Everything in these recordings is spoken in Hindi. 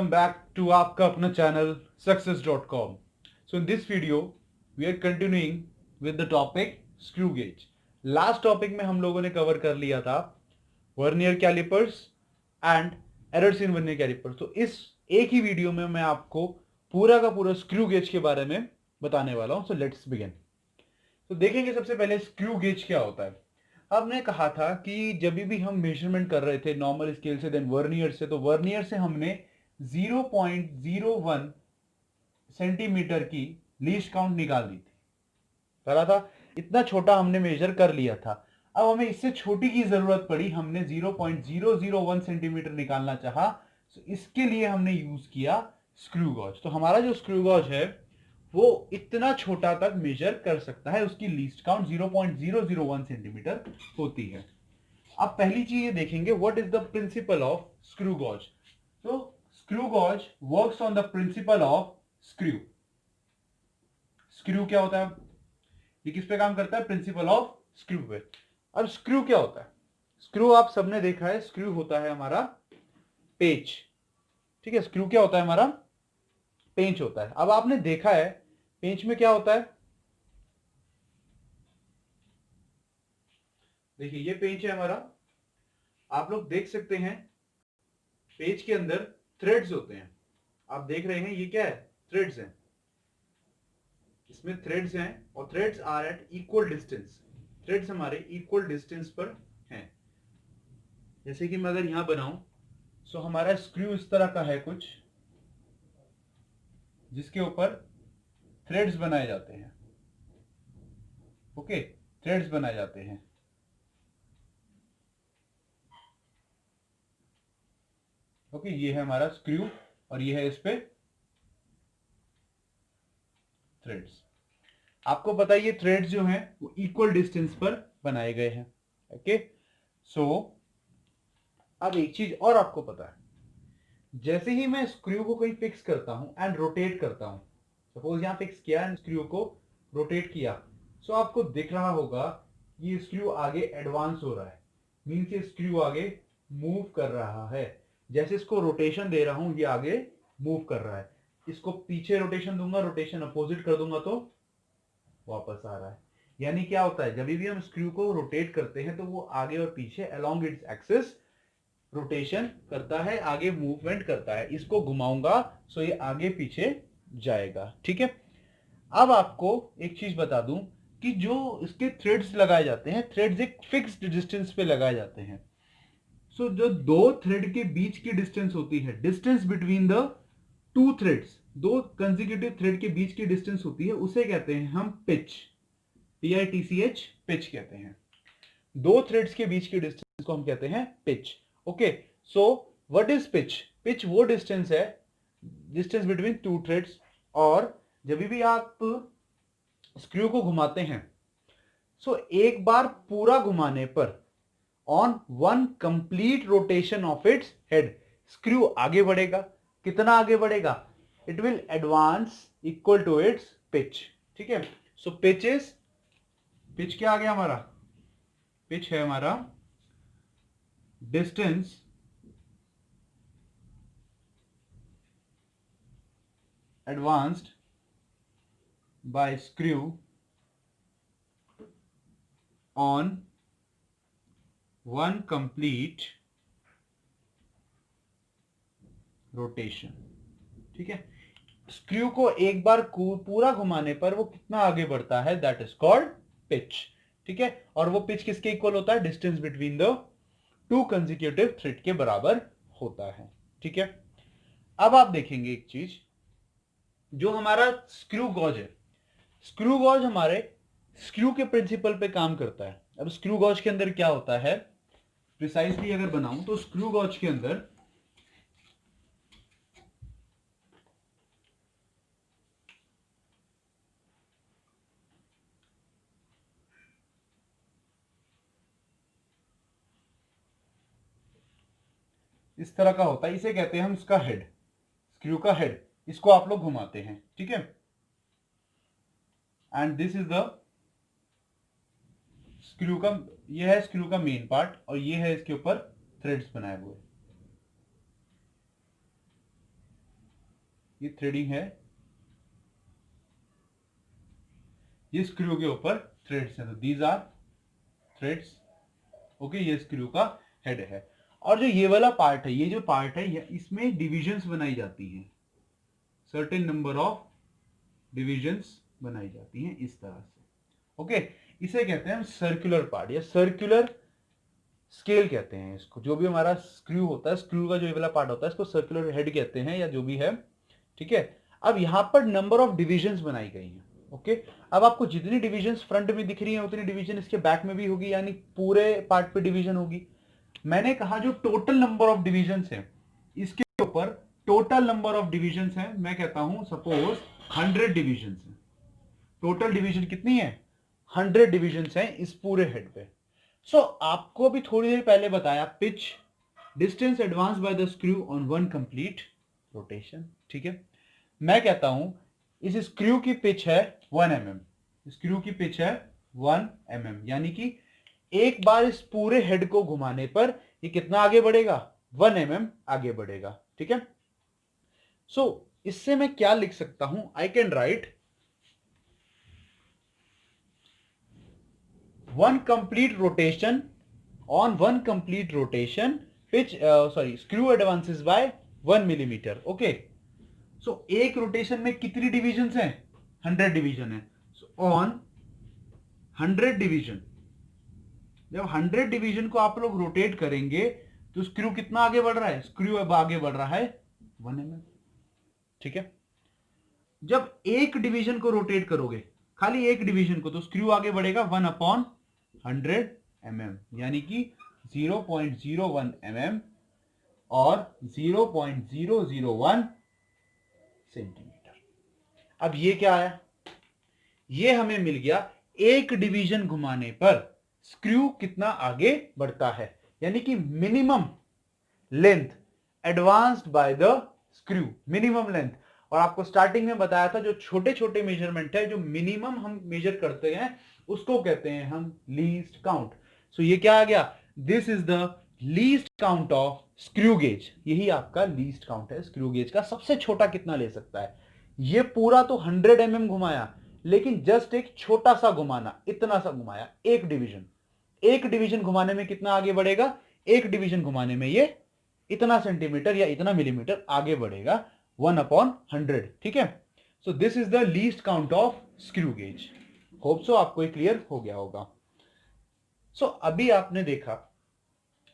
welcome back to आपका अपना channel success.com. So in this video we are continuing with the topic screw gauge. Last topic में हम लोगों ने कवर कर लिया था vernier callipers and errors in vernier callipers. तो इस एक ही वीडियो में मैं आपको पूरा का पूरा स्क्रू गेज के बारे में बताने वाला हूं. So let's begin. तो देखेंगे सबसे पहले स्क्रू गेज क्या होता है. हमने कहा था कि जब भी हम मेजरमेंट कर रहे थे नॉर्मल स्केल से देन वर्नियर से, तो वर्नियर से हमने 0.01 सेंटीमीटर की लीस्ट काउंट निकाल दी थी. करा था इतना छोटा हमने मेजर कर लिया था. अब हमें इससे छोटी की जरूरत पड़ी, हमने 0.001 सेंटीमीटर निकालना चाहा. तो इसके लिए हमने यूज किया स्क्रू गॉज. तो हमारा जो स्क्रू गॉज है वो इतना छोटा तक मेजर कर सकता है. उसकी लीस्ट काउंट 0.001 सेंटीमीटर होती है. अब पहली चीज ये देखेंगे what is the principle of screw gauge. तो screw gauge works on the principle of screw. Screw क्या होता है, ये किस पे काम करता है, प्रिंसिपल ऑफ स्क्रू पे. अब स्क्रू क्या होता है. स्क्रू आप सबने देखा है, स्क्रू होता है हमारा पेच. ठीक है, स्क्रू क्या होता है हमारा पेंच होता है. अब आपने देखा है पेंच में क्या होता है. देखिए ये पेंच है हमारा. आप लोग देख सकते हैं पेज के अंदर थ्रेड्स होते हैं. आप देख रहे हैं ये क्या है, थ्रेड्स हैं. इसमें थ्रेड्स हैं और threads are at equal distance. Threads हमारे इक्वल डिस्टेंस पर हैं. जैसे कि मैं अगर यहां बनाऊं सो हमारा स्क्रू इस तरह का है कुछ, जिसके ऊपर थ्रेड्स बनाए जाते हैं. ओके, थ्रेड्स बनाए जाते हैं. ओके, ये है हमारा स्क्रू और ये है इस पे थ्रेड्स. आपको पता है ये थ्रेड्स जो हैं वो इक्वल डिस्टेंस पर बनाए गए हैं. ओके, सो अब एक चीज और आपको पता है, जैसे ही मैं स्क्रू को कहीं फिक्स करता हूं एंड रोटेट करता हूं, सपोज यहां फिक्स किया एंड स्क्रू को रोटेट किया, सो आपको दिख रहा होगा ये स्क्रू आगे एडवांस हो रहा है. मीन्स ये स्क्रू आगे मूव कर रहा है. जैसे इसको रोटेशन दे रहा हूं ये आगे मूव कर रहा है. इसको पीछे रोटेशन दूंगा, रोटेशन अपोजिट कर दूंगा तो वापस आ रहा है. यानी क्या होता है, जब भी हम स्क्रू को रोटेट करते हैं तो वो आगे और पीछे अलोंग इट्स एक्सिस रोटेशन करता है, आगे मूवमेंट करता है. इसको घुमाऊंगा सो ये आगे पीछे जाएगा. ठीक है. अब आपको एक चीज बता दूं कि जो इसके थ्रेड्स लगाए जाते हैं, थ्रेड्स एक फिक्स्ड डिस्टेंस पे लगाए जाते हैं. सो जो दो थ्रेड के बीच की डिस्टेंस होती है, distance between the two threads, दो कंसेक्यूटिव थ्रेड के बीच की डिस्टेंस होती है, उसे कहते हैं हम पिच. PITCH, पिच कहते हैं. दो थ्रेड्स के बीच की डिस्टेंस को हम कहते हैं pitch. Okay, so what is pitch. Pitch वो डिस्टेंस है, डिस्टेंस बिटवीन टू थ्रेड्स. और जब भी आप स्क्रू को घुमाते हैं सो एक बार पूरा घुमाने पर on one complete rotation of its head, screw आगे बढ़ेगा. कितना आगे बढ़ेगा, it will advance equal to its pitch. ठीक है. सो पिच क्या आ गया हमारा, पिच है हमारा distance advanced by screw on one complete rotation. ठीक है. स्क्रू को एक बार पूरा घुमाने पर वो कितना आगे बढ़ता है, दैट इज कॉल्ड पिच. ठीक है. और वो पिच किसके इक्वल होता है, distance between the two consecutive thread के बराबर होता है. ठीक है. अब आप देखेंगे एक चीज, जो हमारा स्क्रू गॉज है, स्क्रू गॉज हमारे स्क्रू के प्रिंसिपल पे काम करता है. अब स्क्रू गॉज के अंदर क्या होता है, प्रिसाइसली अगर बनाऊं तो स्क्रू गॉज के अंदर इस तरह का होता है. इसे कहते हैं हम इसका हेड, स्क्रू का हेड. इसको आप लोग घुमाते हैं. ठीक है. And this is the screw का, ये है स्क्रू का मेन पार्ट और ये है इसके ऊपर थ्रेड्स बनाए हुए. ये थ्रेडिंग है, ये स्क्रू के ऊपर थ्रेड्स हैं, तो दीज आर थ्रेड्स। ओके, ये स्क्रू का हेड है। और जो ये वाला पार्ट है, ये जो पार्ट है, इसमें डिविजन्स बनाई जाती हैं, सर्टेन नंबर ऑफ डिविजन्स बनाई जाती हैं इस तरह से। ओके, इसे कहते हैं सर्कुलर पार्ट या सर्कुलर स्केल कहते हैं इसको। जो भी हमारा स्क्रू होता है, स्क्रू का जो ये वाला पार्ट होता है, इसको सर्कुलर हेड कहते हैं या जो भी है, ठीक है। अब यहां पर नंबर ऑफ डिविजन्स बनाई गई हैं। ओके, अब आपको जितनी डिविजन्स फ्रंट में दिख रही हैं उतनी डिवीजन इसके बैक में भी होगी, यानी पूरे पार्ट पे डिवीजन होगी। मैंने कहा जो टोटल नंबर ऑफ डिविजन्स है, इसके ऊपर टोटल नंबर ऑफ डिविजन्स है, मैं कहता हूं सपोज 100 डिविजन्स है। टोटल डिवीजन कितनी है? 100 डिविजन्स है इस पूरे हेड पे। सो आपको अभी थोड़ी देर पहले बताया pitch distance advance by the screw on one complete rotation, ठीक है। मैं कहता हूं इस स्क्रू की पिच है 1 mm, स्क्रू की पिच है 1 mm, यानी कि एक बार इस पूरे हेड को घुमाने पर ये कितना आगे बढ़ेगा? 1 mm आगे बढ़ेगा, ठीक है। सो इससे मैं क्या लिख सकता हूं? I can write one complete rotation, on one complete rotation pitch screw advances by 1 millimeter. okay, so एक रोटेशन में कितनी डिविजन्स हैं? 100 डिवीजन है। so on 100 डिवीजन, जब 100 डिवीजन को आप लोग रोटेट करेंगे तो स्क्रू कितना आगे बढ़ रहा है? स्क्रू अब आगे बढ़ रहा है 1 mm, ठीक है। जब एक डिवीजन को रोटेट करोगे, खाली एक डिवीजन को, तो स्क्रू आगे बढ़ेगा 1/100 mm, यानी कि 0.01 mm और 0.001 सेंटीमीटर। अब ये क्या आया? ये हमें मिल गया एक डिवीजन घुमाने पर स्क्रू कितना आगे बढ़ता है, यानी कि minimum length advanced by the screw, minimum length. और आपको स्टार्टिंग में बताया था जो छोटे छोटे मेजरमेंट है, जो मिनिमम हम मेजर करते हैं, उसको कहते हैं हम लीस्ट काउंट। सो ये क्या आ गया? This is the least count of screw gauge. यही आपका लीस्ट काउंट है स्क्रू गेज का, सबसे छोटा कितना ले सकता है। ये पूरा तो 100 mm घुमाया, लेकिन जस्ट एक छोटा सा घुमाना, इतना सा घुमाया, एक डिवीजन। एक डिवीजन घुमाने में कितना आगे बढ़ेगा? एक डिवीजन घुमाने में ये इतना सेंटीमीटर या इतना मिलीमीटर आगे बढ़ेगा, 1/100, ठीक है। So this is the least count of screw gauge. Hope so आपको क्लियर हो गया होगा। सो अभी आपने देखा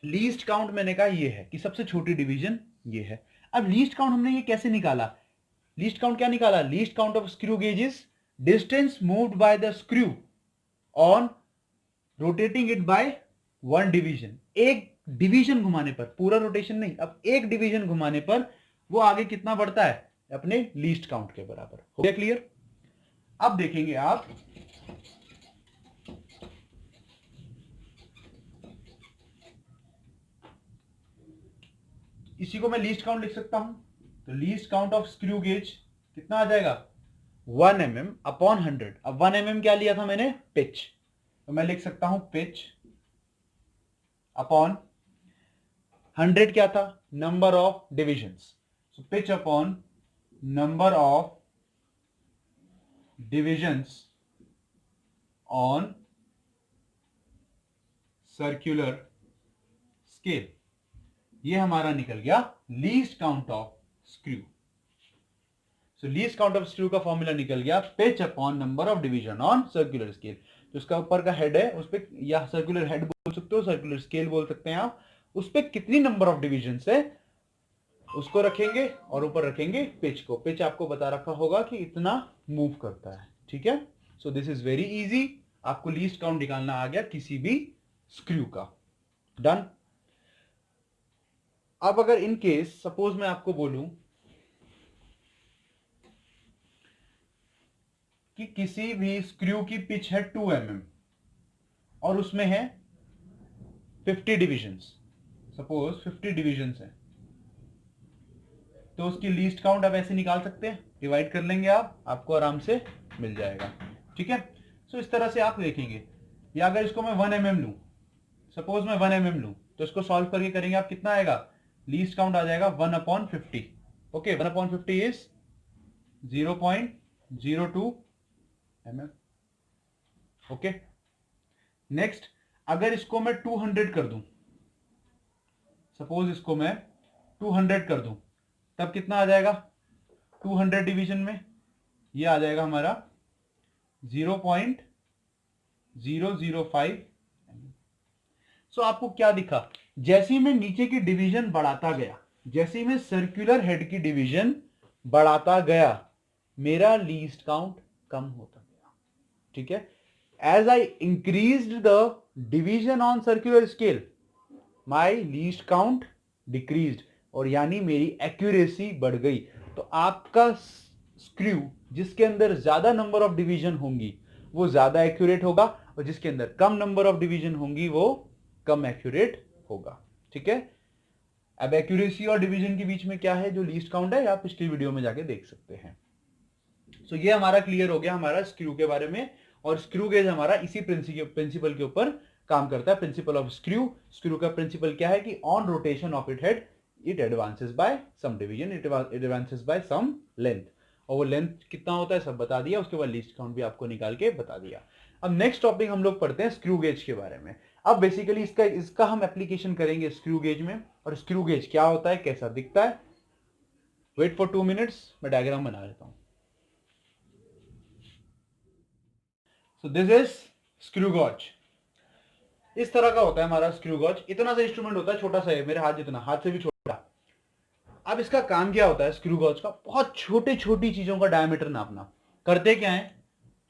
लीस्ट काउंट, मैंने कहा ये है कि सबसे छोटी डिवीजन ये है। अब लीस्ट काउंट हमने ये कैसे निकाला? लीस्ट काउंट क्या निकाला? Least count of screw gauge is distance moved by the screw on rotating it by 1 division. एक डिवीजन घुमाने पर, पूरा रोटेशन नहीं, अब एक डिवीजन घुमाने पर वो आगे कितना बढ़ता है? अपने लीस्ट काउंट के बराबर। हो गया क्लियर? अब देखेंगे आप इसी को मैं लीस्ट काउंट लिख सकता हूं, तो least count of screw gauge कितना आ जाएगा? 1 mm अपॉन 100। अब 1 mm क्या लिया था मैंने? पिच, तो मैं लिख सकता हूं पिच अपॉन 100 क्या था? Number of divisions. So pitch upon number of divisions on circular scale. ये हमारा निकल गया least count of screw. So least count of screw का फॉर्मूला निकल गया pitch upon number of division on circular scale. तो उसका ऊपर का हेड है, उस पर, या सर्कुलर हेड बोल सकते हो, सर्कुलर स्केल बोल सकते हैं आप, उस पर कितनी नंबर ऑफ डिवीजन है उसको रखेंगे और ऊपर रखेंगे पिच को। पिच आपको बता रखा होगा कि इतना मूव करता है, ठीक है। So this is very easy, आपको लीस्ट काउंट निकालना आ गया किसी भी स्क्रू का। डन। अब अगर इन केस सपोज मैं आपको बोलूं कि किसी भी स्क्रू की पिच है 2 mm और उसमें है 50 डिविजन्स, सपोज 50 डिविजन्स है, तो उसकी लीस्ट काउंट आप ऐसे निकाल सकते हैं, डिवाइड कर लेंगे आप, आपको आराम से मिल जाएगा, ठीक है। सो इस तरह से आप देखेंगे। या अगर इसको मैं 1 mm लूं, सपोज मैं 1 mm लूं, तो इसको सॉल्व करके करेंगे आप, कितना आएगा? लीस्ट काउंट आ जाएगा 1/50। Okay, 1/50 is 0.02 mm। Okay, next अगर इसको मैं 200 कर दूं, सपोज इसको मैं 200 कर दूं, तब कितना आ जाएगा 200 डिवीजन में? ये आ जाएगा हमारा 0.005। सो आपको क्या दिखा, जैसे ही मैं नीचे की डिवीजन बढ़ाता गया, जैसे ही मैं सर्कुलर हेड की डिवीजन बढ़ाता गया, मेरा लीस्ट काउंट कम होता गया। ठीक है, as I increased the division on circular scale, my least count decreased, और यानी मेरी एक्यूरेसी बढ़ गई। तो आपका स्क्रू जिसके अंदर ज्यादा नंबर ऑफ डिवीजन होंगी वो ज्यादा एक्यूरेट होगा, और जिसके अंदर कम नंबर ऑफ डिवीजन होंगी वो कम एक्यूरेट होगा। ठीक है, अब एक्यूरेसी और डिवीजन के बीच में क्या है, जो लीस्ट काउंट है, आप पिछली वीडियो में जाके देख सकते हैं। सो ये हमारा क्लियर हो गया हमारा स्क्रू के बारे में, और स्क्रू गेज हमारा इसी प्रिंसिपल के ऊपर काम करता है, प्रिंसिपल ऑफ स्क्रू। स्क्रू का प्रिंसिपल क्या है कि on rotation of it head it advances by some division, it advances by some length, और वो लेंथ कितना होता है सब बता दिया, उसके बाद लीस्ट काउंट भी आपको निकाल के बता दिया। अब नेक्स्ट टॉपिक हम लोग पढ़ते हैं स्क्रू गेज के बारे में। अब बेसिकली इसका हम एप्लीकेशन करेंगे स्क्रू गेज में, और स्क्रू गेज क्या होता है, कैसा दिखता है। वेट फॉर 2 मिनट्स, मैं डायग्राम बना लेता हूं। So this is screw gauge. इस तरह का होता है हमारा स्क्रू गॉज, इतना सा इंस्ट्रूमेंट होता है, छोटा सा है, मेरे हाथ जितना, हाथ से भी छोटा। अब इसका काम क्या होता है स्क्रू गॉज का, बहुत छोटी छोटी चीजों का डायमीटर नापना। करते क्या है,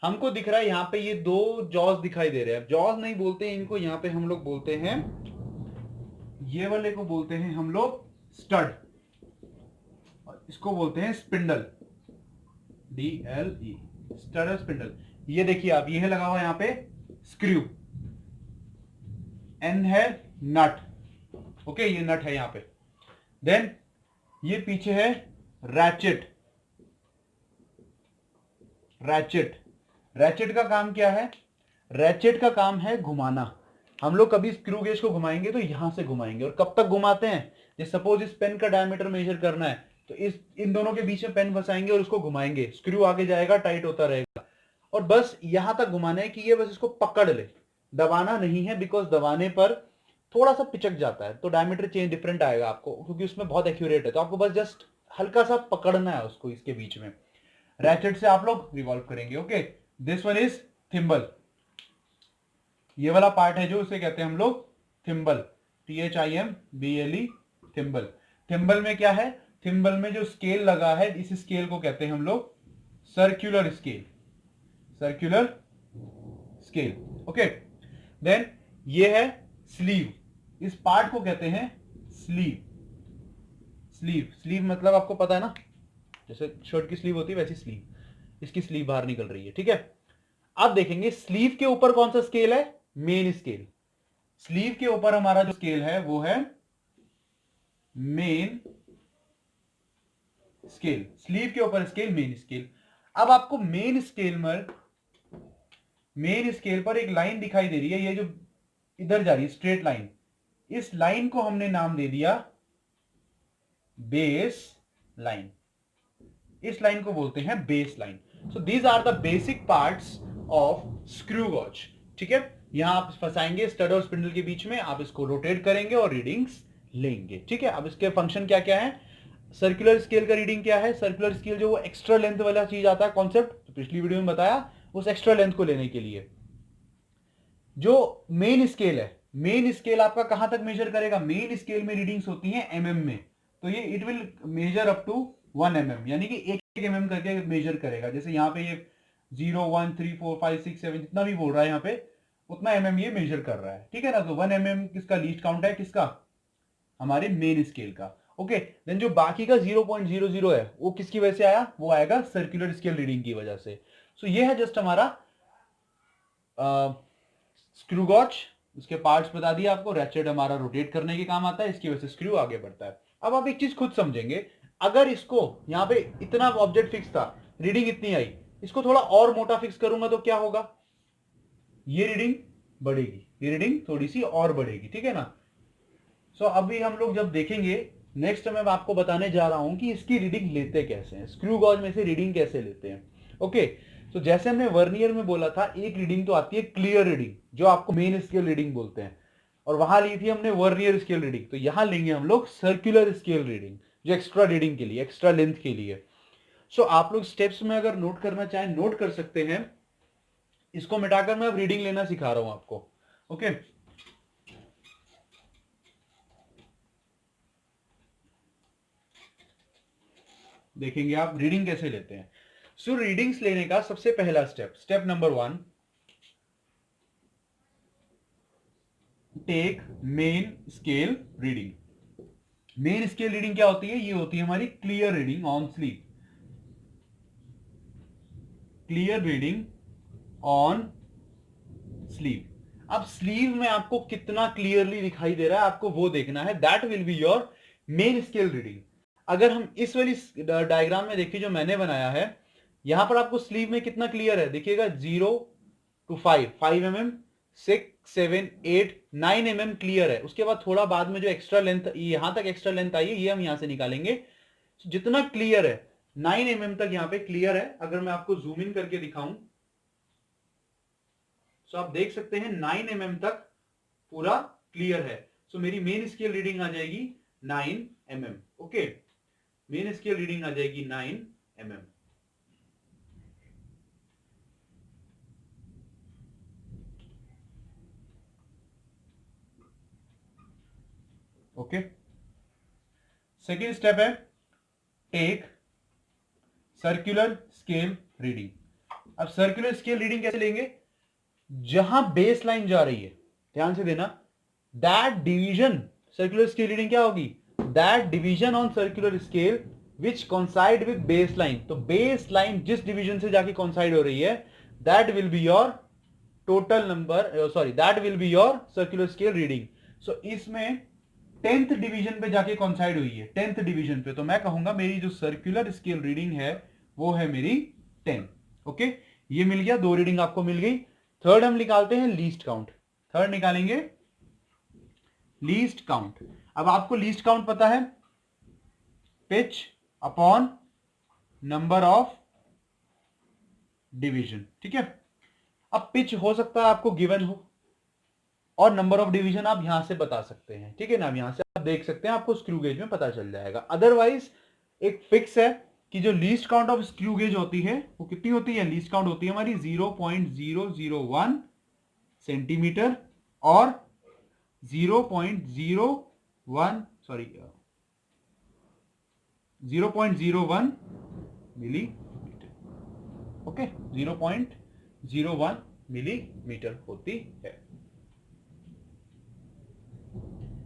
हमको दिख रहा है यहां पे ये दो जॉज दिखाई दे रहे हैं, जॉज नहीं बोलते इनको, यहां पे हम लोग बोलते हैं, ये वाले को बोलते हैं हम लोग स्टड, और इसको बोलते हैं स्पिंडल, DLE, स्टड और स्पिंडल। ये देखिए आप, ये है लगा हुआ यहां पे स्क्रू, N है नट, ओके, ये नट है यहां पे। देन ये पीछे है रैचेट। रैचेट का काम क्या है, रैचेट का काम है घुमाना। हम लोग कभी स्क्रू गेज को घुमाएंगे तो यहां से घुमाएंगे, और कब तक घुमाते हैं, जैसे सपोज इस पेन का डायमीटर मेजर करना है, तो इन दोनों के बीच में पेन फंसाएंगे और उसको घुमाएंगे, स्क्रू आगे जाएगा, टाइट होता रहेगा, और बस यहां तक घुमाना है कि ये बस इसको पकड़ ले, दबाना नहीं है, बिकॉज दबाने पर थोड़ा सा पिचक जाता है, तो डायमीटर चेंज डिफरेंट आएगा आपको, क्योंकि उसमें बहुत एक्यूरेट है, तो आपको बस जस्ट हल्का सा पकड़ना है उसको इसके बीच में। रैचेट से आप लोग रिवॉल्व करेंगे। Okay, this one is thimble, ये वाला पार्ट है जो उसे कहते हैं हम लोग थिम्बल, THIMBLE, थिम्बल। थिम्बल में क्या है, थिम्बल में जो स्केल लगा है, इस स्केल को कहते हैं हम लोग circular scale, circular scale. Okay, then ये है स्लीव, इस पार्ट को कहते हैं स्लीव। स्लीव मतलब आपको पता है ना, जैसे शर्ट की स्लीव होती है वैसी स्लीव, इसकी स्लीव बाहर निकल रही है। ठीक है, अब देखेंगे स्लीव के ऊपर कौन सा स्केल है, मेन स्केल। स्लीव के ऊपर हमारा जो स्केल है वो है मेन स्केल, स्लीव के ऊपर स्केल मेन स्केल। अब आपको मेन स्केल पर एक लाइन दिखाई दे रही है, ये जो इधर जा रही है स्ट्रेट लाइन, इस लाइन को हमने नाम दे दिया बेस लाइन, इस लाइन को बोलते हैं base line. So these are the basic parts of screw gauge. ठीक है, यहां आप फंसाएंगे स्टड और स्पिंडल के बीच में, आप इसको रोटेट करेंगे और रीडिंग्स लेंगे। ठीक है, अब इसके फंक्शन क्या क्या है, सर्कुलर स्केल का रीडिंग क्या है, सर्कुलर स्केल जो वो एक्स्ट्रा लेंथ वाला चीज आता है कॉन्सेप्ट, तो पिछली वीडियो में बताया, उस एक्स्ट्रा लेंथ को लेने के लिए जो मेन स्केल है, मेन स्केल आपका कहां तक मेजर करेगा, मेन स्केल में रीडिंग्स होती हैं mm में, तो ये it will measure up to 1 mm, यानी कि एक mm करके मेजर करेगा। जैसे यहाँ पे ये 0 1 3 4 5 6 7 जितना भी बोल रहा है यहाँ पे, उतना mm ये मेजर कर रहा है। ठीक है ना, तो 1 mm किसका लीस्ट काउंट है, किसका, हमारे मेन स्केल का। ओके, देन जो बाकी का 0.00 है वो किसकी वजह से आया, वो आएगा सर्कुलर स्केल रीडिंग की वजह से। सो ये है जस्ट हमारा स्क्रू गॉज, उसके पार्ट्स बता दिए आपको। रैचेट हमारा रोटेट करने के काम आता है, इसकी वजह से स्क्रू आगे बढ़ता है। अब आप एक चीज खुद समझेंगे, अगर इसको यहाँ पे इतना ऑब्जेक्ट फिक्स था, रीडिंग इतनी आई, इसको थोड़ा और मोटा फिक्स करूंगा तो क्या होगा, ये रीडिंग बढ़ेगी, ये रीडिंग थोड़ी सी और बढ़ेगी। ठीक है ना, सो अभी हम लोग जब देखेंगे नेक्स्ट मैं आपको बताने जा रहा हूं कि इसकी रीडिंग लेते कैसे हैं, स्क्रू गॉज में से रीडिंग कैसे लेते हैं। ओके, तो जैसे हमने वर्नियर में बोला था, एक रीडिंग तो आती है क्लियर रीडिंग, जो आपको मेन स्केल रीडिंग बोलते हैं, और वहां ली थी हमने वर्नियर स्केल रीडिंग। तो यहां लेंगे हम लोग सर्कुलर स्केल रीडिंग, जो एक्स्ट्रा रीडिंग के लिए, एक्स्ट्रा लेंथ के लिए। सो आप लोग स्टेप्स में अगर नोट करना चाहें नोट कर सकते हैं। इसको मिटाकर मैं अब रीडिंग लेना सिखा रहा हूं आपको। ओके, देखेंगे आप रीडिंग कैसे लेते हैं। सो रीडिंग्स लेने का सबसे पहला step, step number 1, take main scale reading. Main scale reading क्या होती है? ये होती है हमारी clear reading on sleeve, clear reading on sleeve. अब स्लीव में आपको कितना क्लियरली दिखाई दे रहा है, आपको वो देखना है, that will be your main scale reading. अगर हम इस वाली डायग्राम में देखिए जो मैंने बनाया है, यहां पर आपको स्लीव में कितना क्लियर है देखिएगा, 0 to 5 mm, 6 7 8 9 mm क्लियर है। उसके बाद थोड़ा बाद में जो एक्स्ट्रा लेंथ, यहां तक एक्स्ट्रा लेंथ आई है, ये हम यहां से निकालेंगे। जितना क्लियर है 9 mm तक यहां पे क्लियर है। अगर मैं आपको जूम इन करके दिखाऊं, सो आप देख सकते हैं 9 mm तक पूरा क्लियर है। सो मेरी मेन स्केल रीडिंग आ जाएगी 9 mm। Okay, main scale reading आ जाएगी 9 mm। ओके, सेकेंड स्टेप है टेक सर्कुलर स्केल रीडिंग। अब सर्कुलर स्केल रीडिंग कैसे लेंगे? जहां बेस लाइन जा रही है, ध्यान से देना, that division, circular scale reading क्या होगी? That division on circular scale which coincide with base line. तो बेस लाइन जिस डिवीजन से जाके कॉन्साइड हो रही है, that will be your total number, sorry, that will be your circular scale reading. So इसमें 10th डिवीजन पे जाके कॉन्साइड हुई है, 10th डिवीजन पे, तो मैं कहूंगा मेरी जो सर्कुलर स्केल रीडिंग है वो है मेरी 10। ओके, ये मिल गया, 2 रीडिंग आपको मिल गई। थर्ड हम निकालते हैं लीस्ट काउंट। थर्ड निकालेंगे लीस्ट काउंट। अब आपको लीस्ट काउंट पता है, pitch upon number of division. ठीक है, अब पिच हो सकता है आपको गिवन हो, और नंबर ऑफ डिवीजन आप यहां से बता सकते हैं। ठीक है ना, यहां से आप देख सकते हैं, आपको स्क्रू गेज में पता चल जाएगा। अदरवाइज एक फिक्स है कि जो least count of screw gauge होती है वो कितनी होती है? लीस्ट काउंट होती है हमारी 0.001 सेंटीमीटर और 0.01 सॉरी 0.01 मिलीमीटर। ओके, 0.01 मिलीमीटर होती है।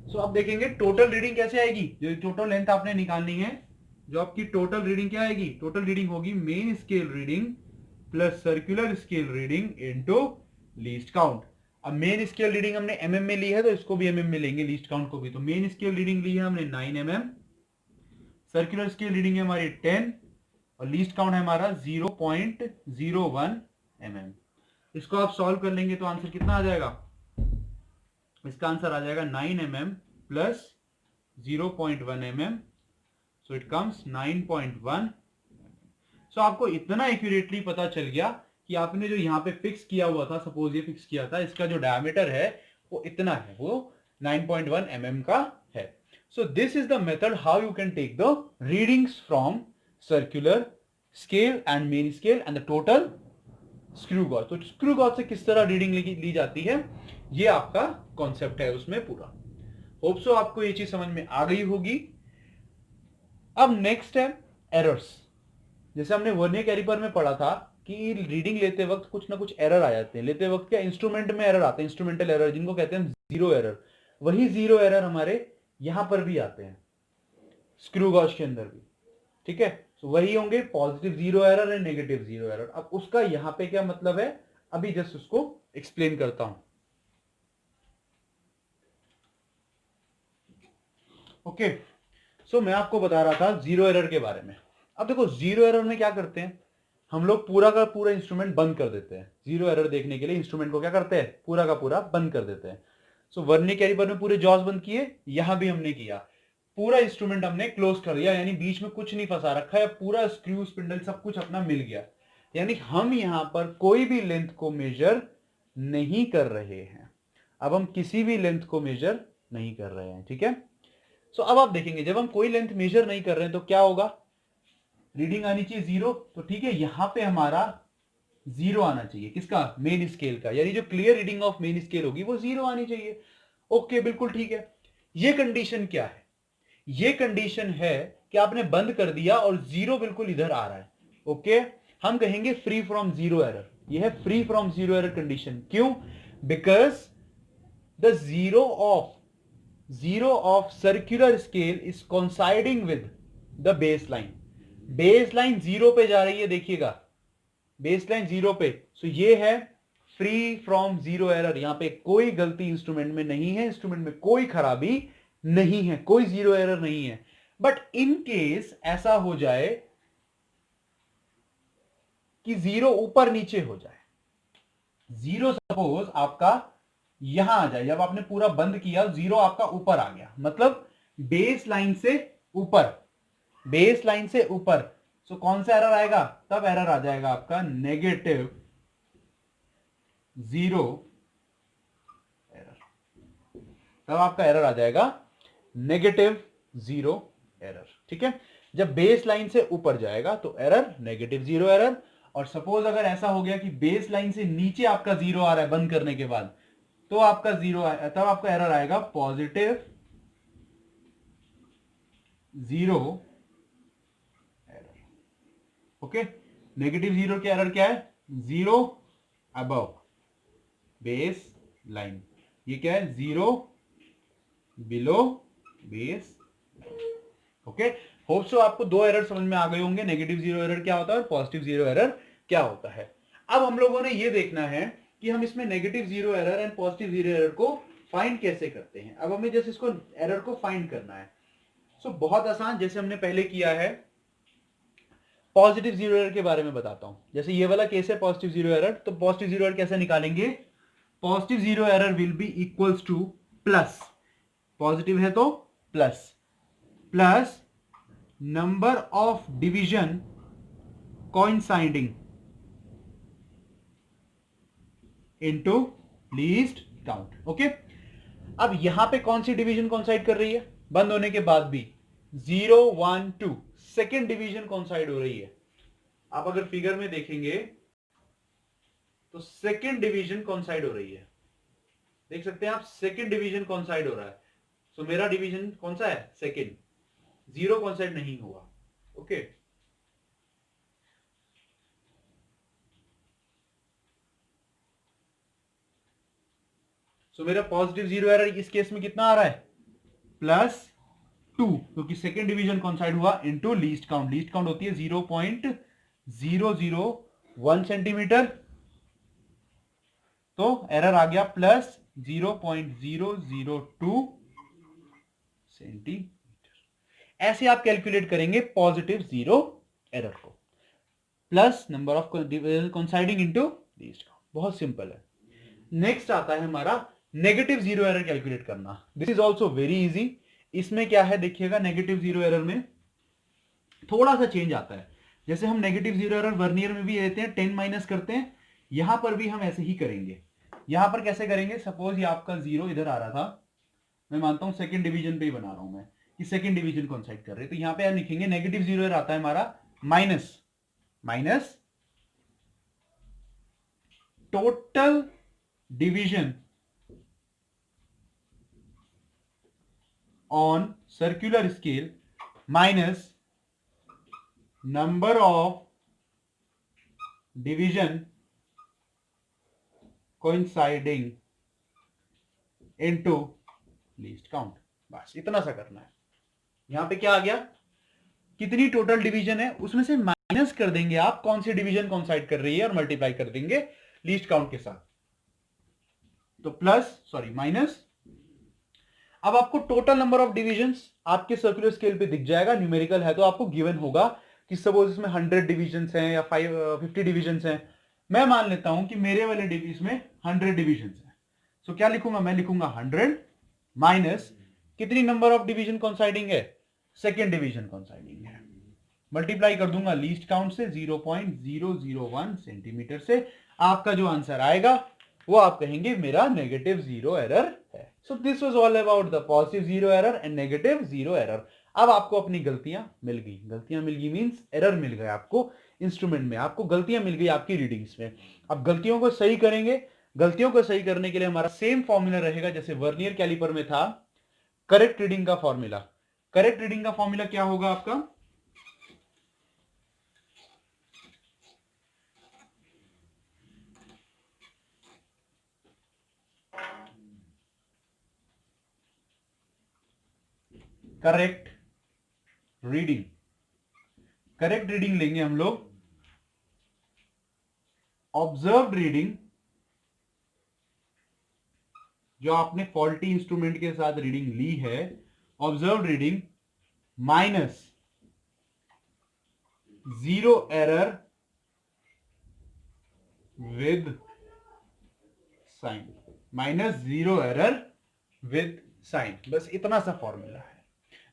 सो अब देखेंगे टोटल रीडिंग कैसे आएगी। जो टोटल लेंथ आपने निकालनी है, जो आपकी टोटल रीडिंग क्या आएगी? टोटल रीडिंग होगी main scale reading plus circular scale reading into least count. अब मेन स्केल रीडिंग हमने mm में ली है, तो इसको भी mm में लेंगे, लीस्ट काउंट को भी। तो मेन स्केल रीडिंग ली है हमने 9 mm, सर्कुलर स्केल रीडिंग है हमारी 10, और लीस्ट काउंट है हमारा 0.01 mm। इसको आप सॉल्व कर लेंगे तो आंसर कितना आ जाएगा? इसका आंसर आ जाएगा 9 mm plus 0.1 mm, so it comes 9.1। सो आपको इतना एक्यूरेटली पता चल गया कि आपने जो यहाँ पे फिक्स किया हुआ था, सपोज ये फिक्स किया था, इसका जो डायमीटर है वो इतना है, वो 9.1 mm का है। So this is the method how you can take the readings from circular scale and main scale and the total screw gauge. तो स्क्रू गॉज से किस तरह रीडिंग ली जाती है, ये आपका कॉन्सेप्ट है उसमें पूरा। होप सो आपको ये चीज समझ में आ गई होगी। अब नेक्स्ट है एरर्स। जैसे हमने वर्नियर कैलिपर में पढ़ा था कि रीडिंग लेते वक्त कुछ ना कुछ एरर आ जाते हैं। लेते वक्त क्या इंस्ट्रूमेंट में एरर आते हैं, इंस्ट्रूमेंटल एरर, जिनको कहते हैं जीरो एरर। वही जीरो एरर हमारे यहां पर भी आते हैं, स्क्रू गॉज के अंदर भी। ठीक है, तो वही होंगे positive zero error and negative zero error. अब उसका यहां पे क्या मतलब है, अभी जस्ट उसको एक्सप्लेन करता हूं। ओके, सो मैं आपको बता रहा था जीरो एरर के बारे में। अब देखो जीरो एरर में क्या करते हैं हम लोग, पूरा का पूरा इंस्ट्रूमेंट बंद कर देते हैं। जीरो एरर देखने के लिए इंस्ट्रूमेंट को क्या करते हैं, पूरा का पूरा बंद कर देते हैं। सो वर्नियर कैलिपर में पूरे जॉस बंद किए, यहां भी हमने किया। पूरा इंस्ट्रूमेंट हमने क्लोज कर दिया, यानी बीच में कुछ नहीं फंसा रखा है, पूरा स्क्रू स्पिंडल सब कुछ अपना मिल गया, यानी हम यहां पर कोई भी लेंथ को मेजर नहीं कर रहे हैं। अब हम किसी भी लेंथ को मेजर नहीं कर रहे हैं, ठीक है। सो अब आप देखेंगे जब हम कोई लेंथ मेजर नहीं कर रहे हैं तो क्या होगा, रीडिंग आनी चाहिए 0, तो ठीक है यहां पे हमारा 0 आना चाहिए, किसका, मेन स्केल का, यानी जो clear reading of main scale होगी वो 0 आनी चाहिए। ओके बिल्कुल ठीक है। ये कंडीशन क्या है, ये कंडीशन है कि आपने बंद कर दिया और 0 बिल्कुल इधर आ रहा है। ओके हम कहेंगे फ्री फ्रॉम 0 एरर, ये है फ्री फ्रॉम 0 एरर कंडीशन। क्यों, because the zero of circular scale is coinciding with the base line. Base line 0 पे जा रही है, देखिएगा बेस लाइन 0 पे, सो ये है फ्री फ्रॉम 0 एरर। यहां पे कोई गलती इंस्ट्रूमेंट में नहीं है, इंस्ट्रूमेंट में कोई खराबी नहीं है, कोई 0 एरर नहीं है। बट इन केस ऐसा हो जाए कि 0 ऊपर नीचे हो जाए, 0 सपोज आपका यहां आ जाए, जब आपने पूरा बंद किया 0 आपका ऊपर आ गया, मतलब बेस लाइन से ऊपर, बेस लाइन से ऊपर, सो कौन सा एरर आएगा, तब एरर आ जाएगा आपका नेगेटिव 0 एरर, तब आपका एरर आ जाएगा नेगेटिव 0 एरर, ठीक है। जब बेस लाइन से ऊपर जाएगा तो एरर नेगेटिव 0 एरर, और सपोज अगर ऐसा हो गया कि बेस लाइन से नीचे आपका 0 आ रहा है बंद करने के बाद, तो आपका 0 तब आपका एरर आएगा पॉजिटिव 0 एरर। ओके नेगेटिव 0 के एरर क्या है, 0 अबव बेस लाइन, ये क्या है 0 below base. Okay hope so आपको दो एरर समझ में आ गए होंगे, नेगेटिव 0 एरर क्या होता है और पॉजिटिव 0 एरर क्या होता है। अब हम लोगों ने ये देखना है कि हम इसमें negative 0 error and positive 0 error को फाइंड कैसे करते हैं। अब हमें जैसे इसको एरर को फाइंड करना है, सो बहुत आसान, जैसे हमने पहले किया है। पॉजिटिव 0 एरर के बारे में बताता हूं, जैसे ये वाला केस है पॉजिटिव 0 एरर, तो पॉजिटिव 0 एरर कैसे निकालेंगे, positive 0 error will be equals two plus, positive है तो plus, plus number of division coinciding into least count. Okay अब यहां पे कौन सी डिवीजन कोइंसाइड कर रही है, बंद होने के बाद भी 0 1 2 सेकेंड डिवीजन कोइंसाइड हो रही है। आप अगर फिगर में देखेंगे तो सेकेंड डिवीजन कोइंसाइड हो रही है, देख सकते हैं आप, सेकेंड डिवीजन कोइंसाइड हो रहा है। सो मेरा डिवीजन कौन सा है, सेकेंड, 0 कोइंसाइड नहीं हुआ। ओके सो मेरा पॉजिटिव 0 एरर इस केस में कितना आ रहा है, +2, क्योंकि सेकेंड डिवीजन कोइंसाइड हुआ, into least count, least count होती है 0.001 सेंटीमीटर, तो एरर आ गया +0.002 सेंटीमीटर। ऐसे आप कैलकुलेट करेंगे पॉजिटिव 0 एरर को, plus number of coinciding into least count, बहुत सिंपल है। नेक्स्ट आता है हमारा नेगेटिव 0 एरर कैलकुलेट करना। This is also very easy. इसमें क्या है देखिएगा, नेगेटिव 0 एरर में थोड़ा सा चेंज आता है। जैसे हम नेगेटिव 0 एरर वर्नियर में भी लेते हैं, 10 माइनस करते हैं, यहां पर भी हम ऐसे ही करेंगे। यहां पर कैसे करेंगे, सपोज ये आपका 0 इधर आ रहा था, मैं मानता हूं सेकेंड डिवीजन पे ही बना रहा हूं मैं कि सेकेंड डिवीजन कोइंसाइड कर रहे हैं, तो यहां पे हम लिखेंगे नेगेटिव 0 एरर आता है हमारा minus total division on circular scale minus number of division coinciding into least count। बस इतना सा करना है। यहां पे क्या आ गया, कितनी टोटल डिवीजन है उसमें से माइनस कर देंगे आप कौन सी डिवीजन कोइंसाइड कर रही है और मल्टीप्लाई कर देंगे लीस्ट काउंट के साथ, तो माइनस। अब आपको टोटल नंबर ऑफ डिविजन्स आपके सर्कुलर स्केल पे दिख जाएगा, न्यूमेरिकल है तो आपको गिवन होगा कि सपोज इसमें 100 डिविजन्स हैं या 50 डिविजन्स हैं। मैं मान लेता हूं कि मेरे वाले डिवीजन में 100 डिविजन्स हैं, सो क्या लिखूंगा, मैं लिखूंगा 100 माइनस कितनी नंबर ऑफ डिवीजन कोइंसाइडिंग है, सेकेंड डिवीजन कोइंसाइडिंग है। मल्टीप्लाई कर दूंगा लीस्ट काउंट से 0.001 सेंटीमीटर से, आपका जो आंसर आएगा वो आप कहेंगे मेरा नेगेटिव जीरो एरर है। So this was all about the positive zero error and negative zero error. अब आपको अपनी गलतियां मिल गई मींस एरर मिल गया आपको इंस्ट्रूमेंट में, आपको गलतियां मिल गई आपकी रीडिंग्स में। अब गलतियों को सही करेंगे। गलतियों को सही करने के लिए हमारा सेम फॉर्मूला रहेगा जैसे वर्नियर कैलिपर में था, करेक्ट रीडिंग का फॉर्मूला। करेक्ट रीडिंग का फॉर्मूला क्या होगा आपका, करेक्ट रीडिंग। करेक्ट रीडिंग लेंगे हम लोग ऑब्जर्व्ड रीडिंग, जो आपने फॉल्टी इंस्ट्रूमेंट के साथ रीडिंग ली है, observed reading minus zero error with sign, minus zero error with sign. बस इतना सा फॉर्मूला है।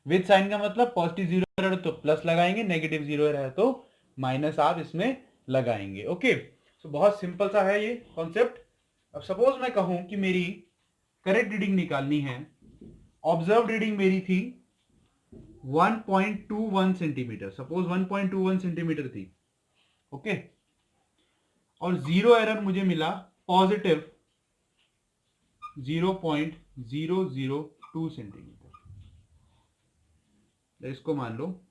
विद साइन का मतलब पॉजिटिव जीरो एरर तो प्लस लगाएंगे, नेगेटिव जीरो एरर तो माइनस आप इसमें लगाएंगे। ओके, तो बहुत सिंपल सा है ये कॉन्सेप्ट। अब सपोज मैं कहूं कि मेरी करेक्ट रीडिंग निकालनी है, ऑब्जर्व रीडिंग मेरी थी 1.21 सेंटीमीटर, सपोज 1.21 सेंटीमीटर थी। ओके, और जीरो एरर मुझे मिला पॉजिटिव 0.002 सेंटीमीटर। इसको मान लो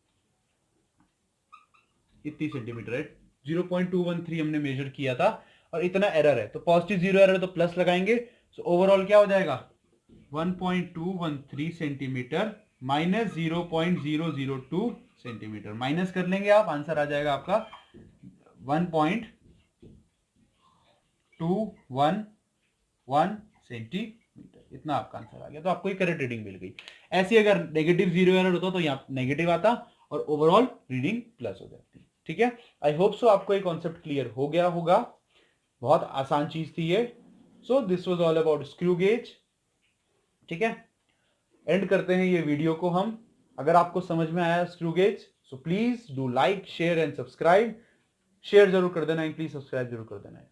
इतनी सेंटीमीटर है, 0.213 हमने मेजर किया था और इतना एरर है, तो पॉजिटिव जीरो एरर तो प्लस लगाएंगे। सो ओवरऑल क्या हो जाएगा 1.213 सेंटीमीटर माइनस 0.002 सेंटीमीटर। माइनस कर लेंगे आप, आंसर आ जाएगा आपका 1.211 सेंटीमीटर। इतना आपका आंसर आ गया, तो आपको एक करेक्ट रीडिंग मिल गई। ऐसी अगर नेगेटिव जीरो एरर होता तो यहाँ नेगेटिव आता और ओवरऑल रीडिंग प्लस हो जाती। ठीक है, आई होप सो आपको ये कॉन्सेप्ट क्लियर हो गया होगा। बहुत आसान चीज थी ये। So this was all about screw gauge. ठीक है, एंड करते हैं ये वीडियो को हम। अगर आपको समझ में आया screw gauge, so please do like share and subscribe. Share जरूर कर देना, प्लीज सब्सक्राइब जरूर कर देना है।